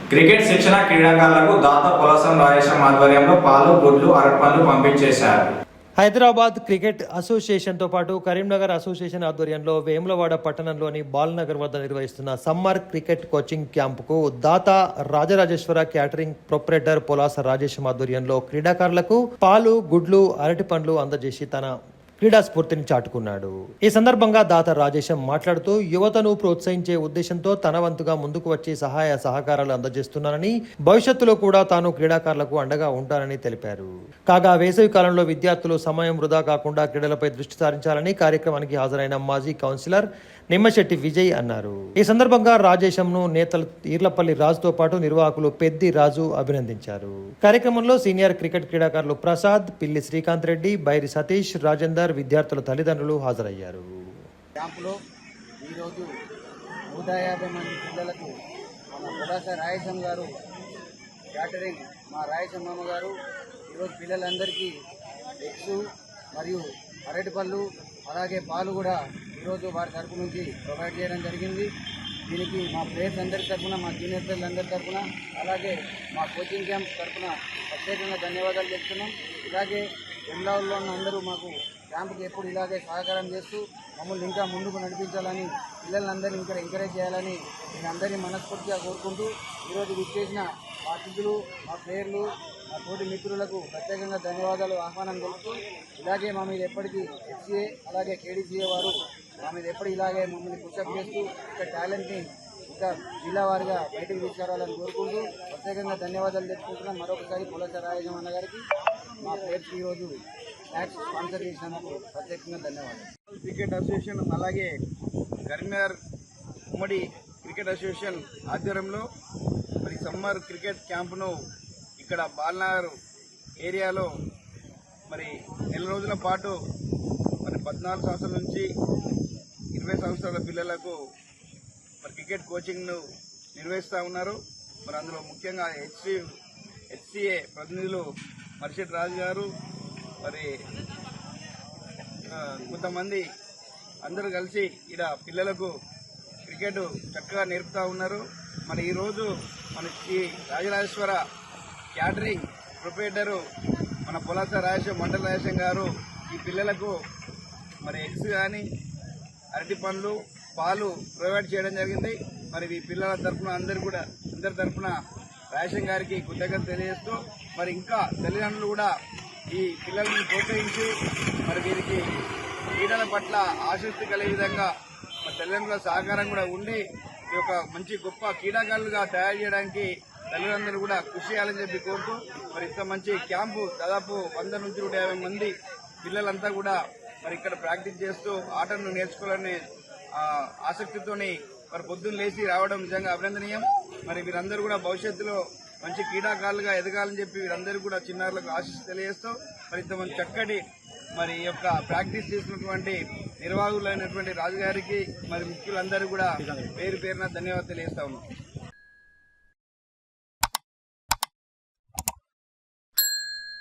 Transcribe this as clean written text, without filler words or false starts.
Cricket శిక్షణ క్రీడాకారులకు దాత పొలసం రాజేశం ఆధ్వర్యంలో పాలు, గుడ్లు, అరటిపండ్లు పంపించేశారు. హైదరాబాద్ క్రికెట్ అసోసియేషన్తో పాటు కరీంనగర్ అసోసియేషన్ ఆధ్వర్యంలో వేములవాడ పట్టణంలోని బాలనగర్ వద్ద నిర్వహిస్తున్న సమ్మర్ క్రికెట్ కోచింగ్ క్యాంపుకు దాత రాజరాజేశ్వర క్యాటరింగ్ ప్రొప్రైటర్ పొలాస రాజేశం ఆధ్వర్యంలో క్రీడాకారులకు పాలు, గుడ్లు, అరటిపండ్లు అందజేసి తన క్రీడా స్ఫూర్తిని చాటుకున్నాడు. ఈ సందర్భంగా దాత రాజేశం మాట్లాడుతూ యువతను ప్రోత్సహించే ఉద్దేశంతో తన వంతుగా ముందుకు వచ్చి సహాయ సహకారాలు అందజేస్తున్నానని, భవిష్యత్తులో కూడా తాను క్రీడాకారులకు అండగా ఉంటానని తెలిపారు. కాగా వేసవి కాలంలో విద్యార్థులు సమయం వృధా కాకుండా క్రీడలపై దృష్టి సారించాలని కార్యక్రమానికి హాజరైన మాజీ కౌన్సిలర్ నిమ్మశెట్టి విజయ్ అన్నారు. ఈ సందర్భంగా రాజేశంను నేతలు ఈర్లపల్లి రాజుతో పాటు నిర్వాహకులు పెద్ది రాజు అభినందించారు. కార్యక్రమంలో సీనియర్ క్రికెట్ క్రీడాకారులు ప్రసాద్, పిల్లి శ్రీకాంత్ రెడ్డి, బైరి సతీష్, రాజేందర్, విద్యార్థుల తల్లిదండ్రులు హాజరయ్యారు. క్యాంపులో ఈరోజు 150 మంది పిల్లలకు మన పొలాస రాజేశం గారు క్యాటరింగ్ మా రాజేశం మామ గారు ఈరోజు పిల్లలందరికీ ఎగ్స్ మరియు అరటిపళ్ళు అలాగే పాలు కూడా ఈరోజు వారి తరపు నుంచి ప్రొవైడ్ చేయడం జరిగింది. దీనికి మా ప్లేయర్స్ అందరి తరఫున, మా జూనియర్ పిల్లలందరి తరఫున, అలాగే మా కోచింగ్ క్యాంప్ తరఫున ప్రత్యేకంగా ధన్యవాదాలు చెప్తున్నాం. ఇలాగే ఎమ్లావుల్లో ఉన్న అందరూ మాకు క్యాంపుకి ఎప్పుడు ఇలాగే సహకారం చేస్తూ మమ్మల్ని ఇంకా ముందుకు నడిపించాలని, పిల్లలందరినీ ఇంకా ఎంకరేజ్ చేయాలని నేను అందరినీ మనస్ఫూర్తిగా కోరుకుంటూ ఈరోజు విచ్చేసిన మా అతిథులు, మా ప్లేయర్లు, మా తోటి మిత్రులకు ప్రత్యేకంగా ధన్యవాదాలు ఆహ్వానం తెలుపుతూ ఇలాగే మా మీద ఎప్పటికీ హెచ్సిఏ అలాగే కేడీసీఏ వారు మా మీద ఎప్పుడు ఇలాగే మమ్మల్ని పుషప్ చేస్తూ ఇంకా టాలెంట్ని ఇంకా జిల్లా వారిగా బయటకు తీసుకురావాలని కోరుకుంటూ ప్రత్యేకంగా ధన్యవాదాలు తెలుపుకుంటున్నాం. మరొకసారి పొలాస రాజేశం అన్న గారికి మా ప్లేయర్స్ ఈరోజు మ్యాచ్ స్పాన్సర్ చేసినందుకు ప్రత్యేకంగా ధన్యవాదాలు. క్రికెట్ అసోసియేషన్ అలాగే కరీంనగర్ ఉమ్మడి క్రికెట్ అసోసియేషన్ ఆధ్వర్యంలో మరి సమ్మర్ క్రికెట్ క్యాంపును ఇక్కడ బాలనగర్ ఏరియాలో మరి నెల రోజుల పాటు మరి 14 సంవత్సరాల నుంచి 20 సంవత్సరాల పిల్లలకు మరి క్రికెట్ కోచింగ్ను నిర్వహిస్తూ ఉన్నారు. మరి అందులో ముఖ్యంగా హెచ్సిఏ ప్రతినిధులు మర్షెట్ రాజు గారు, మరి కొంతమంది అందరూ కలిసి ఇక్కడ పిల్లలకు క్రికెట్ చక్కగా నేర్పుతూ ఉన్నారు. మరి ఈరోజు మన ఈ రాజరాజేశ్వర క్యాటరింగ్ ప్రొప్రైటరు మన పొలాస రాజేశం మండల రాజేశం గారు ఈ పిల్లలకు మరి ఎగ్స్ కానీ అరటి పండ్లు, పాలు ప్రొవైడ్ చేయడం జరిగింది. మరి ఈ పిల్లల తరఫున అందరి తరఫున రాజేశం గారికి కృతజ్ఞతలు తెలియజేస్తూ మరి ఇంకా తల్లిదండ్రులు కూడా ఈ పిల్లల్ని ప్రోత్సహించి మరి వీరికి క్రీడల పట్ల ఆసక్తి కలిగే విధంగా మరి తల్లిదండ్రుల సహకారం కూడా ఉండి ఈ యొక్క మంచి గొప్ప క్రీడాకారులుగా తయారు చేయడానికి తల్లిదండ్రులు కూడా కృషి చేయాలని చెప్పి కోరుతూ మరి ఇంత మంచి క్యాంపు దాదాపు 100 నుంచి 150 మంది పిల్లలంతా కూడా మరి ఇక్కడ ప్రాక్టీస్ చేస్తూ ఆటను నేర్చుకోవాలనే ఆసక్తితోని మరి పొద్దున్న లేచి రావడం నిజంగా అభినందనీయం. మరి వీరందరూ కూడా భవిష్యత్తులో మంచి క్రీడాకారులుగా ఎదగాలని చెప్పి వీరందరూ కూడా చిన్నారులకు ఆశీస్సు తెలియజేస్తూ మరి ఇంత మంచి చక్కటి మరి ఈ యొక్క ప్రాక్టీస్ చేసినటువంటి నిర్వాహకులైనటువంటి రాజుగారికి మరి ముఖ్యులందరూ కూడా పేరున ధన్యవాదాలు తెలియజేస్తా ఉన్నాం.